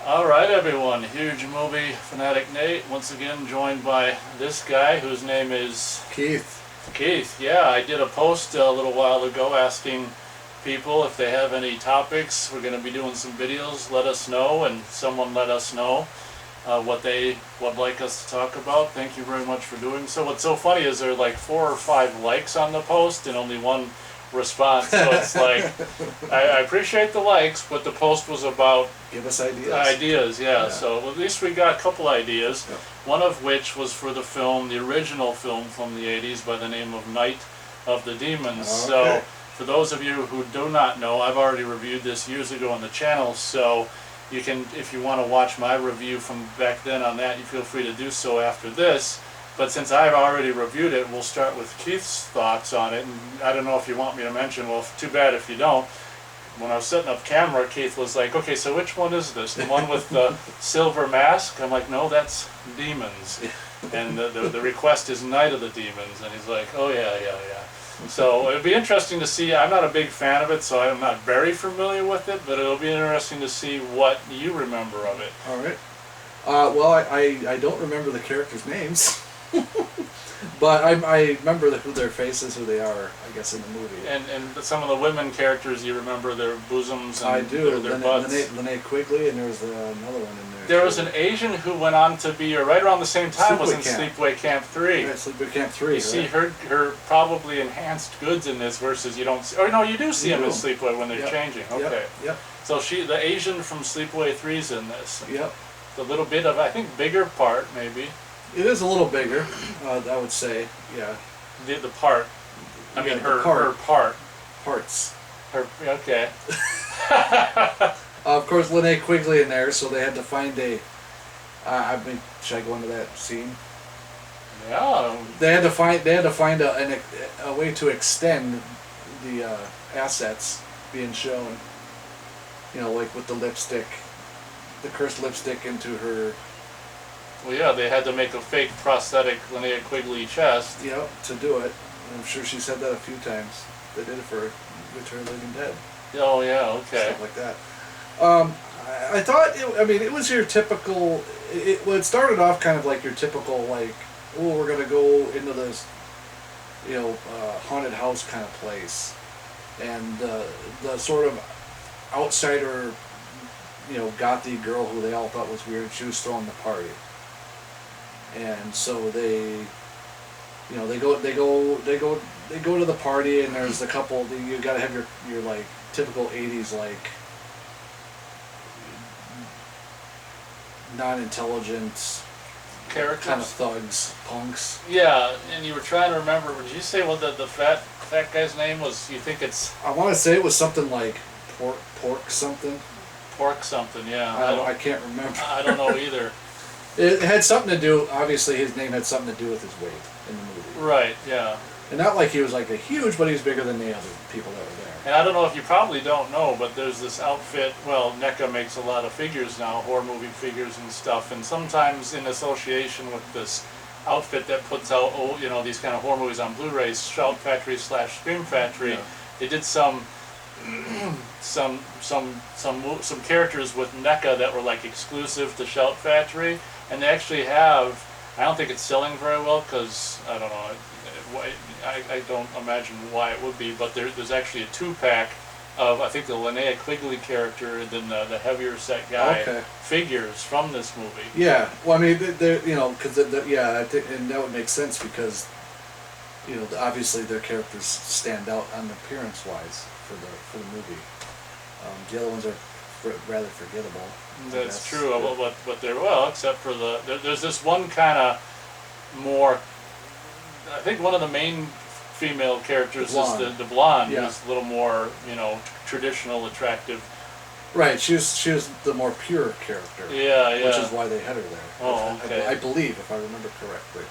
Alright everyone, Huge Movie Fanatic Nate, once again joined by this guy whose name is... Keith. Keith, yeah, I did a post a little while ago asking people if they have any topics. We're going to be doing some videos, let us know, and someone let us know what they would like us to talk about. Thank you very much for doing so. What's so funny is there are like 4 or 5 likes on the post and only 1 response, so it's like, I appreciate the likes, but the post was about... Give us ideas. Ideas, yeah. So at least we got a couple ideas, Yep. one of which was for the film, the original film from the 80s by the name of Night of the Demons. Okay. So for those of you who do not know, I've already reviewed this years ago on the channel, so you can, if you want to watch my review from back then on that, you feel free to do so after this. But since I've already reviewed it, we'll start with Keith's thoughts on it. And I don't know if you want me to mention, well, too bad if you don't. When I was setting up camera, Keith was like, okay, so which one is this? The one with the silver mask? I'm like, no, that's Demons. And the request is Night of the Demons. And he's like, oh, yeah. So it'd be interesting to see. I'm not a big fan of it, so I'm not very familiar with it, but it'll be interesting to see what you remember of it. All right. Well, I don't remember the characters' names. But I remember who their faces, who they are, I guess, in the movie. And some of the women characters, you remember their bosoms and I do. their butts. Linnea Quigley, and there was another one in there. There was an Asian who went on to be, or right around the same time, was in Sleepaway Camp. Sleepaway Camp 3. Yeah, Sleepaway Camp 3, You see right? her probably enhanced goods in this versus you don't see, or no, you do see You them in do. Sleepaway when they're Yep. changing. Okay. Yep. So the Asian from Sleepaway 3's in this. Yep. The little bit of, I think, bigger part maybe. It is a little bigger, I would say. Yeah. The part. I mean Yeah, her the part. her part. Parts. Her okay. Of course, Linnea Quigley in there, so they had to find a. I mean, should I go into that scene? Yeah. They had to find a way to extend the assets being shown. You know, like with the lipstick, the cursed lipstick into her. Well, yeah, they had to make a fake prosthetic Linnea Quigley chest. Yep, to do it. I'm sure she said that a few times. They did it for Return of the Living Dead. Oh yeah, okay. Stuff like that. I thought, it was your typical. It started off kind of like your typical, like, oh, we're gonna go into this, haunted house kind of place, and the sort of outsider, gothy girl who they all thought was weird. She was throwing the party, and so they go to the party, and there's a couple. You gotta have your like typical '80s like non-intelligent Characters. kind of thugs, punks. Yeah, and you were trying to remember. Did you say what the fat guy's name was? You think it's I want to say it was something like pork something. Pork something? Yeah. I can't remember. I don't know either. It had something to do. Obviously, his name had something to do with his weight in the movie. Right. Yeah. And not like he was like a huge, but he was bigger than the other people that were there. And I don't know if you probably don't know, but there's this outfit. Well, NECA makes a lot of figures now, horror movie figures and stuff, and sometimes in association with this outfit that puts out these kind of horror movies on Blu-rays, Shout Factory / Scream Factory. Yeah. They did some characters with NECA that were like exclusive to Shout Factory, and they actually have. I don't think it's selling very well because I don't know. I don't imagine why it would be, but there's actually a 2-pack of I think the Linnea Quigley character and then the heavier set guy figures from this movie. Yeah, well, I mean, because I think, and that would make sense because, obviously their characters stand out on appearance-wise for the movie. The other ones are rather forgettable. That's true, but they're except for there's this one kind of more. I think one of the main female characters is the blonde, Yeah. who's a little more traditional, attractive. Right, she was the more pure character. Yeah. Which is why they had her there. Oh, okay. I believe, if I remember correctly.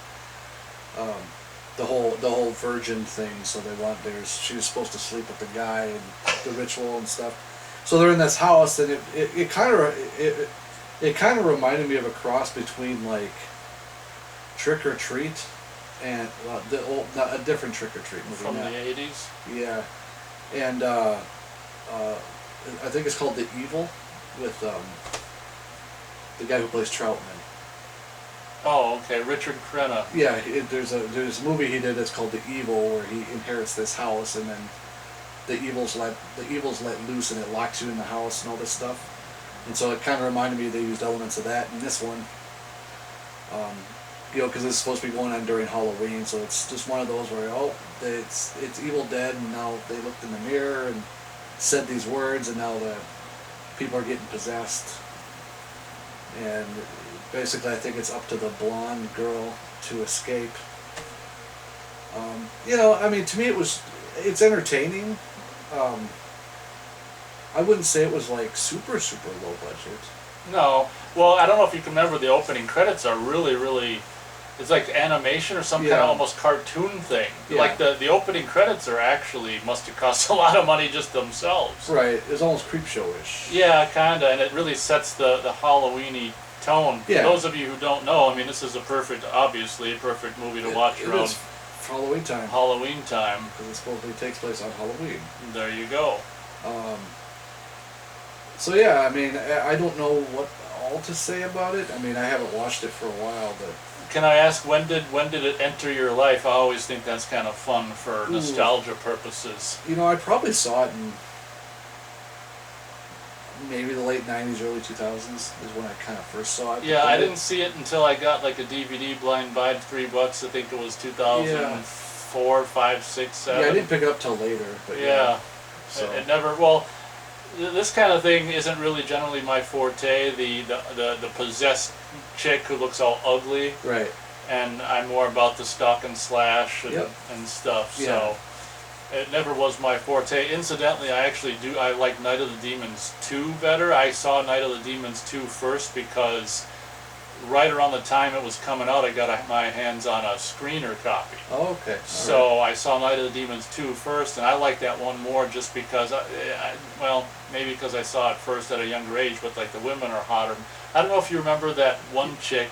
The whole virgin thing. So she was supposed to sleep with the guy and the ritual and stuff. So they're in this house, and it kind of reminded me of a cross between like Trick or Treat and a different Trick or Treat movie From the 80s. Yeah, and I think it's called The Evil with the guy who plays Troutman. Oh, okay, Richard Crenna. Yeah, there's a movie he did that's called The Evil, where he inherits this house, and then the evil's let loose, and it locks you in the house and all this stuff. And so it kind of reminded me they used elements of that in this one. Because it's supposed to be going on during Halloween, so it's just one of those where it's Evil Dead, and now they looked in the mirror and said these words, and now the people are getting possessed. And basically, I think it's up to the blonde girl to escape. I mean, to me, it's entertaining. I wouldn't say it was like super, super low budget. No. Well, I don't know if you can remember, the opening credits are really, really, it's like animation or some kind of almost cartoon thing. Yeah. Like the opening credits are actually, must have cost a lot of money just themselves. Right, it's almost Creepshow-ish. Yeah, kinda, and it really sets the Halloween-y tone. Yeah. For those of you who don't know, I mean, this is obviously a perfect movie to watch It around is Halloween time. Halloween time. Because it supposedly takes place on Halloween. There you go. So yeah, I mean, I don't know what all to say about it. I mean, I haven't watched it for a while, but Can I ask, when did it enter your life? I always think that's kind of fun for nostalgia purposes. I probably saw it in maybe the late 90s, early 2000s is when I kind of first saw it. Yeah, I didn't see it until I got like a DVD blind buy, $3. I think it was 2004, 5, 6, 7. Yeah, I didn't pick it up till later, but Yeah. So. It never, well, this kind of thing isn't really generally my forte. The possessed chick who looks all ugly, Right. and I'm more about the stalk and slash and, Yep. and stuff. Yeah. So it never was my forte. Incidentally, I like Night of the Demons 2 better. I saw Night of the Demons 2 first because right around the time it was coming out, I got my hands on a screener copy. Oh, okay. So I saw Night of the Demons 2 first, and I liked that one more just because, well, maybe because I saw it first at a younger age, but like the women are hotter. I don't know if you remember that one chick.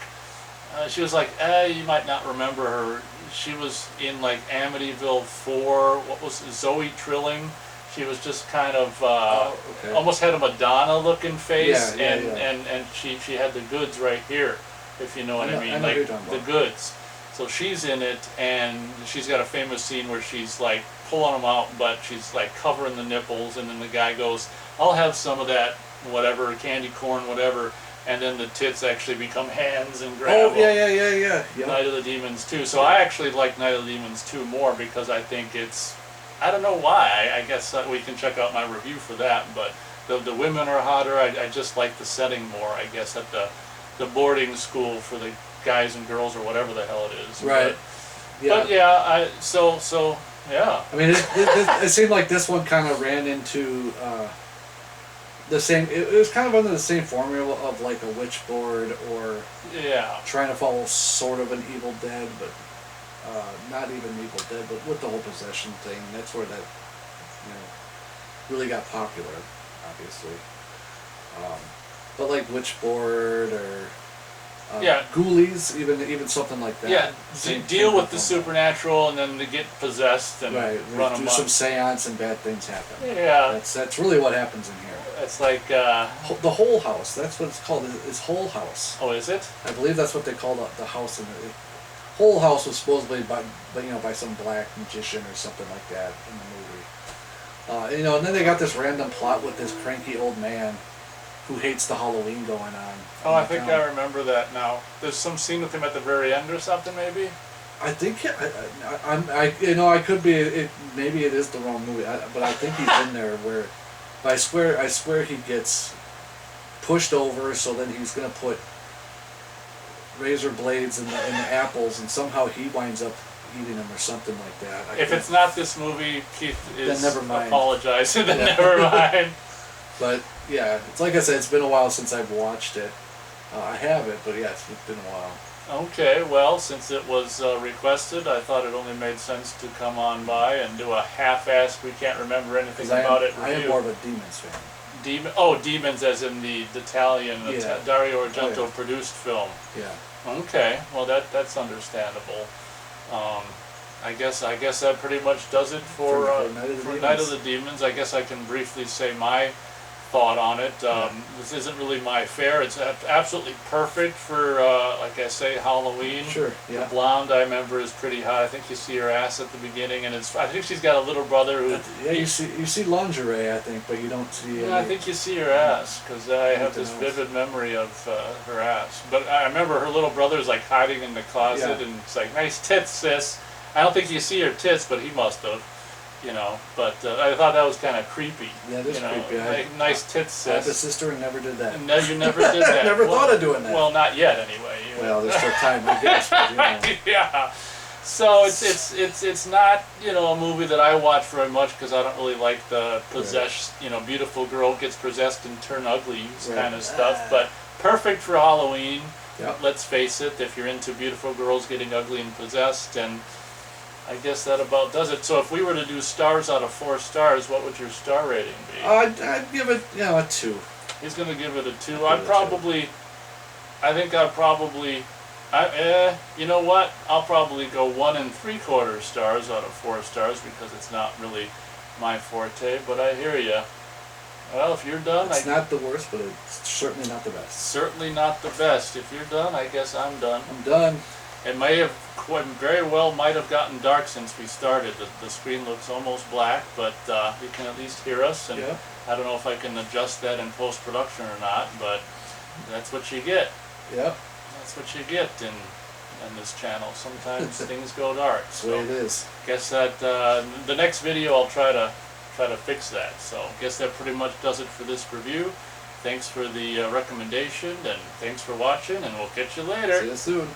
She was like, you might not remember her. She was in like Amityville 4. What was it? Zoe Trilling? She was just kind of okay. almost had a Madonna-looking face, Yeah, and she had the goods right here, if you know what I mean, I know like who you're talking the about. goods. So she's in it, and she's got a famous scene where she's like pulling them out, but she's like covering the nipples, and then the guy goes, "I'll have some of that, whatever, candy corn, whatever," and then the tits actually become hands and grab Oh, them. yeah. Night of the Demons 2. So I actually like Night of the Demons 2 more because I think it's, I don't know why. I guess we can check out my review for that. But the women are hotter. I just like the setting more. I guess at the boarding school for the guys and girls or whatever the hell it is. Right. But yeah. So yeah. I mean, it seemed like this one kind of ran into the same. It was kind of under the same formula of like a Witchboard or Yeah. trying to follow sort of an Evil Dead, but not even Evil Dead, but with the whole possession thing. That's where that really got popular, obviously. But like Witchboard or Ghoulies, even something like that. Yeah. Same Deal with thing. the supernatural and then to get possessed and Right, run do amok. some seance and bad things happen. Yeah. That's really what happens in here. It's like. The Whole House. That's what it's called. Is Whole House. Oh, is it? I believe that's what they call the house in the Whole House was supposedly by some black magician or something like that in the movie. And then they got this random plot with this cranky old man who hates the Halloween going on. Oh, I think I remember that now. There's some scene with him at the very end or something, maybe. I think I could be. Maybe it is the wrong movie, but I think he's in there where. I swear he gets pushed over, so then he's gonna put razor blades in the apples, and somehow he winds up eating them or something like that. If it's not this movie, Keith is Then never mind. apologizing. Then Yeah. never mind. But yeah, it's like I said, it's been a while since I've watched it. I have it, but yeah, it's been a while. Okay, well, since it was requested, I thought it only made sense to come on by and do a half-assed, we can't remember anything about it I am review. more of a Demons fan. Demons as in the Italian, Yeah. Dario Argento Oh, yeah. produced film. Yeah. Okay, well that's understandable. I guess that pretty much does it for Night of the Night of Demons. the Demons. I guess I can briefly say my thought on it. This isn't really my fare. It's absolutely perfect for, like I say, Halloween. Sure. The Yeah. blonde, I remember, is pretty hot. I think you see her ass at the beginning, and I think she's got a little brother who. Yeah, you see lingerie, I think, but you don't see. Yeah, I think you see her ass because I have this Anything else. vivid memory of her ass. But I remember her little brother's like hiding in the closet, Yeah. and it's like, "Nice tits, sis." I don't think you see her tits, but he must have, you know. But I thought that was kind of creepy. That is you know, creepy. like, nice tits, I have a sis. sister and never did that. No, you never did that. Never Well, thought of doing that. Well, not yet, anyway. You know. Well, there's still time, I guess. But, you know. Yeah. So it's not, you know, a movie that I watch very much because I don't really like the possessed, you know, beautiful girl gets possessed and turn ugly Right. kind of stuff. But perfect for Halloween. Yep. Let's face it, if you're into beautiful girls getting ugly and possessed, and I guess that about does it. So if we were to do stars out of 4 stars, what would your star rating be? I'd give it, you know, a 2. He's gonna give it a 2. Give it a 2. You know what? I'll probably go 1 3/4 stars out of 4 stars because it's not really my forte. But I hear you. Well, if you're done, It's not the worst, but it's certainly not the best. certainly not the best. If you're done, I guess I'm done. I'm done. It may have very well might have gotten dark since we started. The screen looks almost black, but you can at least hear us. And Yeah. I don't know if I can adjust that in post-production or not, but that's what you get. Yep. That's what you get in this channel. Sometimes things go dark. That's the way it So is. guess that the next video I'll try to fix that. So guess that pretty much does it for this review. Thanks for the recommendation, and thanks for watching, and we'll catch you later. See you soon.